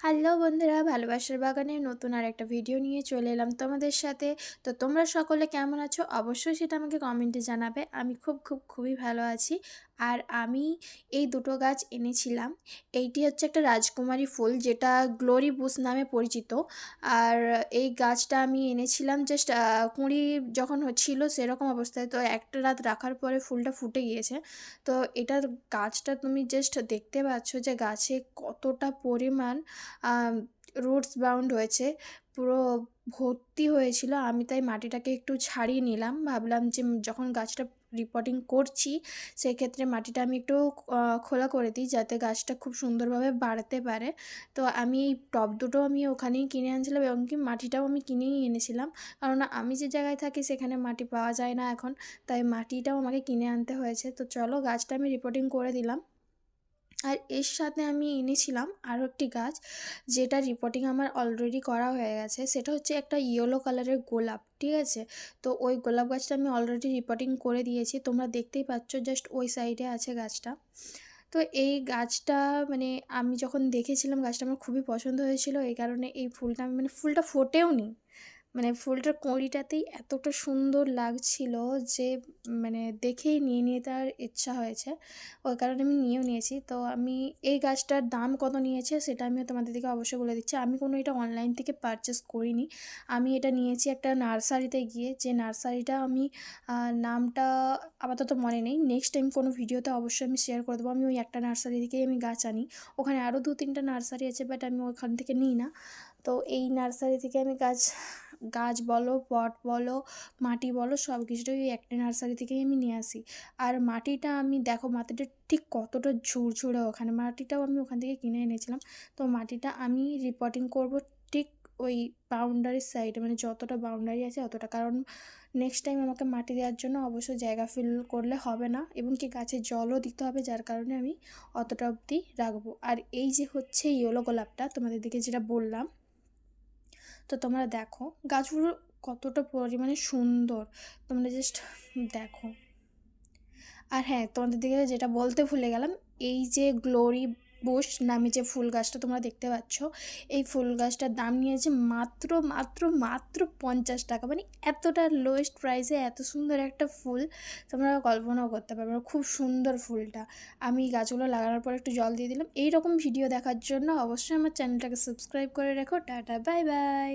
Hello বন্ধুরা, ভালোবাসার বাগানের নতুন আর একটা ভিডিও নিয়ে চলে এলাম তোমাদের সাথে। তো তোমরা সকলে কেমন আছো অবশ্যই সেটা আমাকে কমেন্টে জানাবে। আমি খুবই ভালো আছি। আর আমি এই দুটো গাছ এনেছিলাম। এইটি হচ্ছে একটা রাজকুমারী ফুল, যেটা গ্লোরি বুশ নামে পরিচিত। আর এই গাছটা আমি এনেছিলাম জাস্ট কুঁড়ি যখন হচ্ছিল সেরকম অবস্থায়। তো একটা রাত রাখার পরে ফুলটা ফুটে গিয়েছে। তো এটার গাছটা তুমি জাস্ট দেখতে পাচ্ছ যে গাছে কতটা পরিমাণ রুটস বাউন্ড হয়েছে, পুরো ভর্তি হয়েছিল। আমি তাই মাটিটাকে একটু ছাড়িয়ে নিলাম। ভাবলাম যে যখন গাছটা রিপোর্টিং করছি সেক্ষেত্রে মাটিটা আমি একটু খোলা করে দিই, যাতে গাছটা খুব সুন্দরভাবে বাড়তে পারে। তো আমি এই টব দুটো আমি ওখানেই কিনে আনছিলাম, এবং কি মাটিটাও আমি কিনেই এনেছিলাম। কারণ আমি যে জায়গায় থাকি সেখানে মাটি পাওয়া যায় না এখন, তাই মাটিটাও আমাকে কিনে আনতে হয়েছে। তো চলো গাছটা আমি রিপোর্টিং করে দিলাম। আর এর সাথে আমি এনেছিলাম আরও একটি গাছ, যেটা রিপোর্টিং আমার অলরেডি করা হয়ে গেছে। সেটা হচ্ছে একটা ইয়েলো কালারের গোলাপ, ঠিক আছে? তো ওই গোলাপ গাছটা আমি অলরেডি রিপোর্টিং করে দিয়েছি, তোমরা দেখতেই পাচ্ছ, জাস্ট ওই সাইডে আছে গাছটা। তো এই গাছটা মানে আমি যখন দেখেছিলাম গাছটা আমার খুবই পছন্দ হয়েছিল, এই কারণে এই ফুলটা আমি মানে ফুলটা ফোটেও নি, মানে ফুলটার কড়িটাতেই এতটা সুন্দর লাগছিল যে মানে দেখেই নিয়ে নিতে আর ইচ্ছা হয়েছে। ওই কারণে আমি নিয়েও নিয়েছি। তো আমি এই গাছটার দাম কত নিয়েছে সেটা আমিও তোমাদেরকে অবশ্যই বলে দিচ্ছি। আমি কোনো এটা অনলাইন থেকে পারচেস করিনি। আমি এটা নিয়েছি একটা নার্সারিতে গিয়ে, যে নার্সারিটা আমি নামটা আপাতত মনে নেই। নেক্সট টাইম কোনো ভিডিওতে অবশ্যই আমি শেয়ার করে দেবো। আমি ওই একটা নার্সারি থেকেই আমি গাছ আনি। ওখানে আরও 2-3টা নার্সারি আছে, বাট আমি ওখান থেকে নিই না। তো এই নার্সারি থেকে আমি গাছ গাছ বলো, পট বলো, মাটি বলো, সব কিছুটাই ওই একটা নার্সারি থেকেই আমি নিয়ে আসি। আর মাটিটা আমি দেখো মাটিটা ঠিক কতটা ঝুরঝুরে, ওখানে মাটিটাও আমি ওখান থেকে কিনে এনেছিলাম। তো মাটিটা আমি রিপোর্টিং করব ঠিক ওই বাউন্ডারির সাইডে, মানে যতটা বাউন্ডারি আছে অতটা। কারণ নেক্সট টাইম আমাকে মাটি দেওয়ার জন্য অবশ্যই জায়গা ফিল করলে হবে না, এবং কি গাছে জলও দিতে হবে, যার কারণে আমি অতটা অবধি রাখবো। আর এই যে হচ্ছে ইয়েলো গোলাপটা তোমাদের দিকে যেটা বললাম, তো তোমরা দেখো গাছগুলো কতটা পরিমাণে সুন্দর, তোমরা জাস্ট দেখো। আর হ্যাঁ, তোমাদের দিকে যেটা বলতে ভুলে গেলাম, এই যে গ্লোরি বুশ নামে যে ফুল গাছটা তোমরা দেখতে পাচ্ছ, এই ফুল গাছটার দাম নিয়েছে মাত্র মাত্র মাত্র 50 টাকা। মানে এতটা লোয়েস্ট প্রাইসে এত সুন্দর একটা ফুল তোমরা কল্পনাও করতে পারবে না। খুব সুন্দর ফুলটা। আমি গাছগুলো লাগানোর পর একটু জল দিয়ে দিলাম। এই রকম ভিডিও দেখার জন্য অবশ্যই আমার চ্যানেলটাকে সাবস্ক্রাইব করে রেখো। Tata, bye bye.